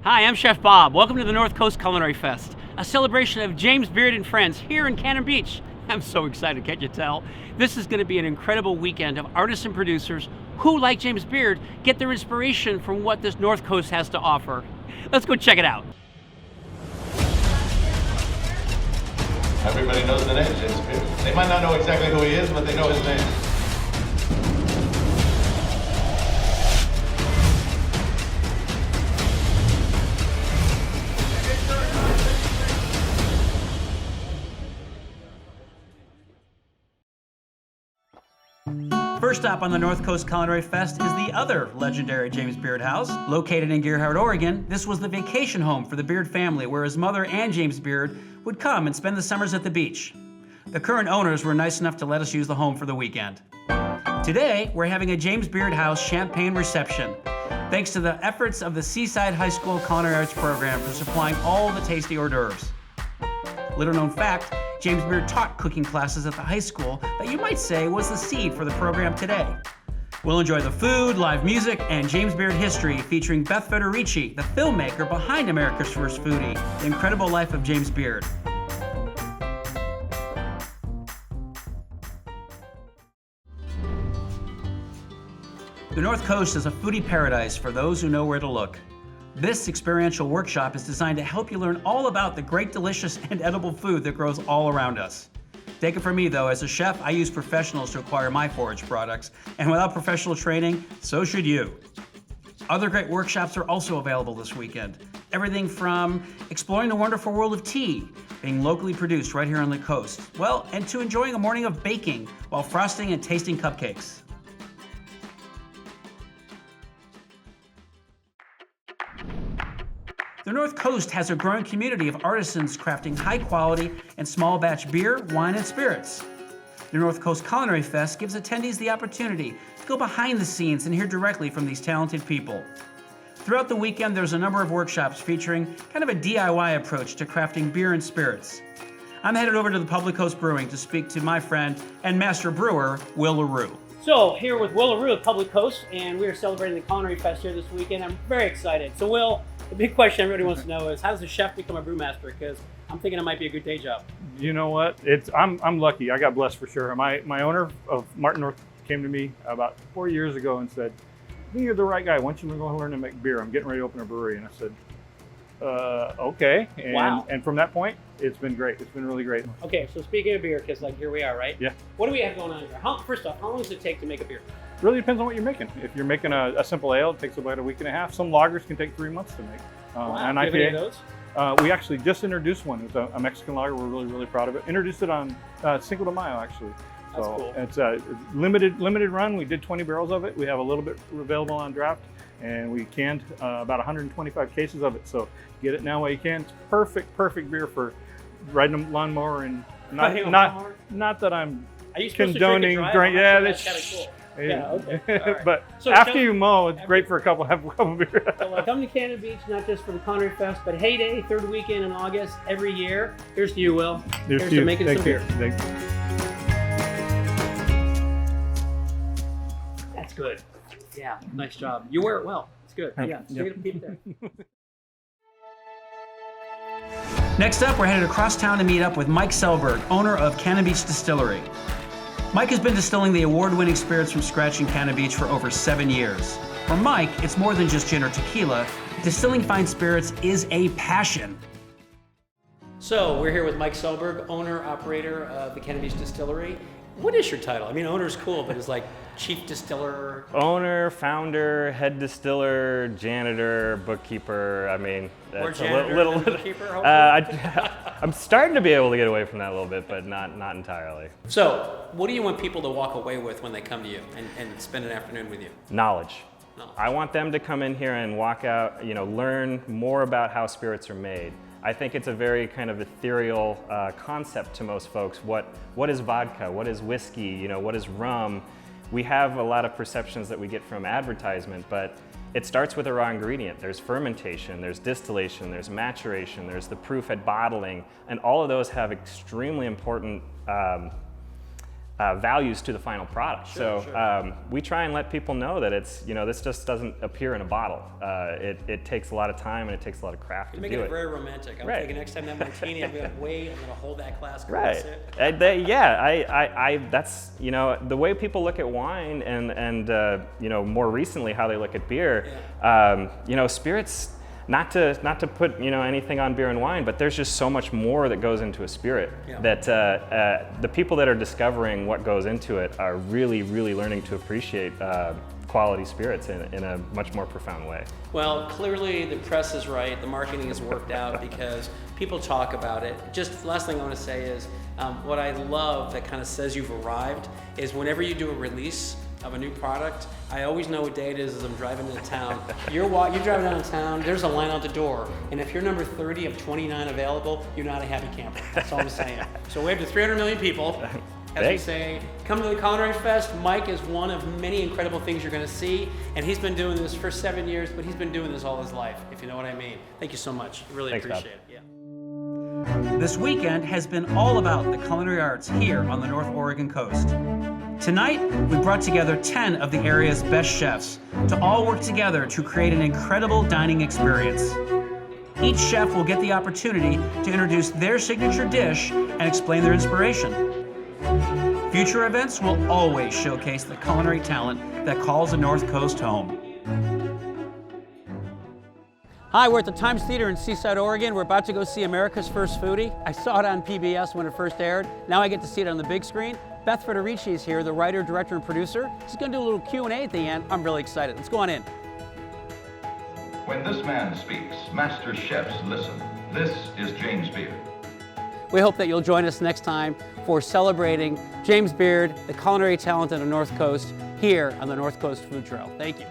Hi, I'm Chef Bob. Welcome to the North Coast Culinary Fest, a celebration of James Beard and friends here in Cannon Beach. I'm so excited, can't you tell? This is going to be an incredible weekend of artists and producers who, like James Beard, get their inspiration from what this North Coast has to offer. Let's go check it out. Everybody knows the name, James Beard. They might not know exactly who he is, but they know his name. First stop on the North Coast Culinary Fest is the other legendary James Beard House. Located in GEARHART, Oregon, this was the vacation home for the Beard family, where his mother and James Beard would come and spend the summers at the beach. The current owners were nice enough to let us use the home for the weekend. Today, we're having a James Beard House champagne reception, thanks to the efforts of the SEASIDE High School Culinary Arts program for supplying all the tasty hors d'oeuvres. Little known fact, James Beard taught cooking classes at the high school that you might say was the seed for the program today. We'll enjoy the food, live music, and James Beard history featuring Beth Federici, the filmmaker behind America's First Foodie, The Incredible Life of James Beard. The North Coast is a foodie paradise for those who know where to look. This experiential workshop is designed to help you learn all about the great, delicious, and edible food that grows all around us. Take it from me though, as a chef, I use professionals to acquire my forage products, and without professional training, so should you. Other great workshops are also available this weekend. Everything from exploring the wonderful world of tea, being locally produced right here on the coast, well, and to enjoying a morning of baking while frosting and tasting cupcakes. The North Coast has a growing community of artisans crafting high quality and small batch beer, wine, and spirits. The North Coast Culinary Fest gives attendees the opportunity to go behind the scenes and hear directly from these talented people. Throughout the weekend, there's a number of workshops featuring kind of a DIY approach to crafting beer and spirits. I'm headed over to the Public Coast Brewing to speak to my friend and master brewer, Will LEROUX. So, here with Will LEROUX of Public Coast, and we are celebrating the Culinary Fest here this weekend. I'm very excited. So, Will, the big question everybody wants to know is, how does a chef become a brewmaster? Because I'm thinking it might be a good day job. You know what? I'm lucky. I got blessed for sure. My owner of Martin North came to me about 4 years ago and said, "I think you're the right guy. Why don't you go learn to make beer? I'm getting ready to open a brewery." And I said, okay. And, wow. And from that point, it's been great. It's been really great. Okay, so speaking of beer, because like here we are, right? Yeah. What do we have going on here? First off, how long does it take to make a beer? Really depends on what you're making. If you're making a simple ale, it takes about a week and a half. Some lagers can take 3 months to make. Wow. An Do you have any of those? We actually just introduced one. It's a Mexican lager. We're really, really proud of it. Introduced it on Cinco de Mayo, actually. That's so cool. It's a limited run. We did 20 barrels of it. We have a little bit available on draft, and we canned about 125 cases of it. So get it now while you can. It's perfect beer for riding a lawnmower and not that I'm condoning drink. Yeah, that's kind of cool. Yeah, okay. Right. But so after you mow, it's great for have a couple beers. So come to Cannon Beach, not just for the Culinary Fest, but Heyday, third weekend in August every year. Here's to you, Will. Here's to you. Making some beer. Thank you. That's good. Yeah, nice job. You wear it well. It's good. Yeah, straight up, keep it there. Next up, we're headed across town to meet up with Mike SELBERG, owner of Cannon Beach Distillery. Mike has been distilling the award-winning spirits from scratch in Cannon Beach for over 7 years. For Mike, it's more than just gin or tequila. Distilling fine spirits is a passion. So we're here with Mike SELBERG, owner, operator of the Cannon Beach Distillery. What is your title? I mean, owner's cool, but it's like chief distiller. Owner, founder, head distiller, janitor, bookkeeper. I mean, that's a little bookkeeper. I'm starting to be able to get away from that a little bit, but not entirely. So, what do you want people to walk away with when they come to you and spend an afternoon with you? Knowledge. I want them to come in here and walk out, learn more about how spirits are made. I think it's a very kind of ethereal concept to most folks. What is vodka? What is whiskey? What is rum? We have a lot of perceptions that we get from advertisement, but it starts with a raw ingredient. There's fermentation, there's distillation, there's maturation, there's the proof at bottling, and all of those have extremely important values to the final product. We try and let people know that it's, this just doesn't appear in a bottle. It takes a lot of time and it takes a lot of craft to do it. You're making it very romantic. I'm thinking next time that martini, I'm going to wait, I'm going to hold that glass. That's, the way people look at wine and more recently how they look at beer, spirits, not to put anything on beer and wine, but there's just so much more that goes into a spirit that the people that are discovering what goes into it are really, really learning to appreciate quality spirits in a much more profound way. Well, clearly the press is right, the marketing has worked out because people talk about it. Just the last thing I want to say is, what I love that kind of says you've arrived is whenever you do a release of a new product, I always know what day it is as I'm driving into town. You're driving downtown, there's a line out the door, and if you're number 30 of 29 available, you're not a happy camper. That's all I'm saying. So wave to 300 million people. As we say, come to the Culinary Fest. Mike is one of many incredible things you're going to see, and he's been doing this for 7 years, but he's been doing this all his life, if you know what I mean. Thank you so much. Really appreciate it. Yeah. This weekend has been all about the culinary arts here on the North Oregon coast. Tonight, we brought together 10 of the area's best chefs to all work together to create an incredible dining experience. Each chef will get the opportunity to introduce their signature dish and explain their inspiration. Future events will always showcase the culinary talent that calls the North Coast home. Hi, we're at the Times Theater in Seaside, Oregon. We're about to go see America's First Foodie. I saw it on PBS when it first aired. Now I get to see it on the big screen. Beth Federici is here, the writer, director, and producer. She's going to do a little Q&A at the end. I'm really excited. Let's go on in. When this man speaks, master chefs listen. This is James Beard. We hope that you'll join us next time for celebrating James Beard, the culinary talent of the North Coast, here on the North Coast Food Trail. Thank you.